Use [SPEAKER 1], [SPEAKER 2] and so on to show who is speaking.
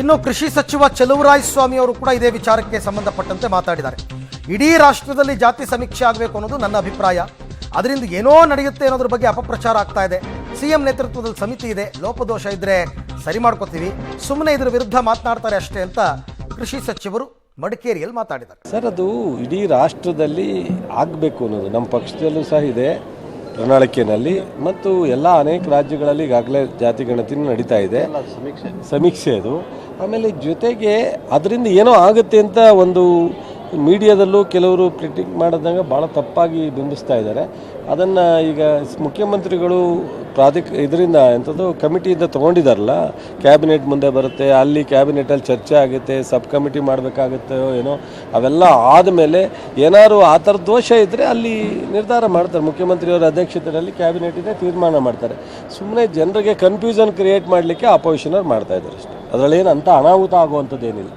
[SPEAKER 1] ಇನ್ನು ಕೃಷಿ ಸಚಿವ ಚಲುವರಾಯಸ್ವಾಮಿ ಅವರು ಕೂಡ ಇದೇ ವಿಚಾರಕ್ಕೆ ಸಂಬಂಧಪಟ್ಟಂತೆ ಮಾತಾಡಿದ್ದಾರೆ. ಇಡೀ ರಾಷ್ಟ್ರದಲ್ಲಿ ಜಾತಿ ಸಮೀಕ್ಷೆ ಆಗಬೇಕು ಅನ್ನೋದು ನನ್ನ ಅಭಿಪ್ರಾಯ. ಅದರಿಂದ ಏನೋ ನಡೆಯುತ್ತೆ ಅನ್ನೋದ್ರ ಬಗ್ಗೆ ಅಪಪ್ರಚಾರ ಆಗ್ತಾ ಇದೆ. ಸಿಎಂ ನೇತೃತ್ವದಲ್ಲಿ ಸಮಿತಿ ಇದೆ, ಲೋಪದೋಷ ಇದ್ರೆ ಸರಿ ಮಾಡ್ಕೋತೀವಿ, ಸುಮ್ಮನೆ ಇದ್ರ ವಿರುದ್ಧ ಮಾತನಾಡ್ತಾರೆ ಅಷ್ಟೇ ಅಂತ ಕೃಷಿ ಸಚಿವರು ಮಡಿಕೇರಿಯಲ್ಲಿ ಮಾತಾಡಿದ್ದಾರೆ.
[SPEAKER 2] ಸರ್, ಅದು ಇಡೀ ರಾಷ್ಟ್ರದಲ್ಲಿ ಆಗಬೇಕು ಅನ್ನೋದು ನಮ್ಮ ಪಕ್ಷದಲ್ಲೂ ಸಹ ಇದೆ ಪ್ರಣಾಳಿಕೆಯಲ್ಲಿ, ಮತ್ತು ಎಲ್ಲ ಅನೇಕ ರಾಜ್ಯಗಳಲ್ಲಿ ಈಗಾಗಲೇ ಜಾತಿ ಗಣತಿ ನಡೀತಾ ಇದೆ, ಸಮೀಕ್ಷೆ ಅದು. ಆಮೇಲೆ ಜೊತೆಗೆ ಅದರಿಂದ ಏನೋ ಆಗುತ್ತೆ ಅಂತ ಒಂದು ಮೀಡಿಯಾದಲ್ಲೂ ಕೆಲವರು ಪ್ರಿಟಿಕ್ ಮಾಡಿದಾಗ ಭಾಳ ತಪ್ಪಾಗಿ ಬಿಂಬಿಸ್ತಾ ಇದ್ದಾರೆ. ಅದನ್ನು ಈಗ ಮುಖ್ಯಮಂತ್ರಿಗಳು ಇದರಿಂದ ಎಂಥದ್ದು ಕಮಿಟಿಯಿಂದ ತೊಗೊಂಡಿದ್ದಾರಲ್ಲ, ಕ್ಯಾಬಿನೆಟ್ ಮುಂದೆ ಬರುತ್ತೆ, ಅಲ್ಲಿ ಕ್ಯಾಬಿನೆಟಲ್ಲಿ ಚರ್ಚೆ ಆಗುತ್ತೆ, ಸಬ್ ಕಮಿಟಿ ಮಾಡಬೇಕಾಗುತ್ತೋ ಏನೋ, ಅವೆಲ್ಲ ಆದಮೇಲೆ ಏನಾದ್ರು ಆ ಥರ ದೋಷ ಇದ್ದರೆ ಅಲ್ಲಿ ನಿರ್ಧಾರ ಮಾಡ್ತಾರೆ. ಮುಖ್ಯಮಂತ್ರಿಯವರ ಅಧ್ಯಕ್ಷತೆಯಲ್ಲಿ ಕ್ಯಾಬಿನೆಟ್ ಇದೆ, ತೀರ್ಮಾನ ಮಾಡ್ತಾರೆ. ಸುಮ್ಮನೆ ಜನರಿಗೆ ಕನ್ಫ್ಯೂಷನ್ ಕ್ರಿಯೇಟ್ ಮಾಡಲಿಕ್ಕೆ ಅಪೋಸಿಷನವ್ರು ಮಾಡ್ತಾಯಿದ್ದಾರೆ ಅಷ್ಟೇ. ಅದರಲ್ಲೇನು ಅಂತ ಅನಾಹುತ ಆಗುವಂಥದ್ದೇನಿಲ್ಲ.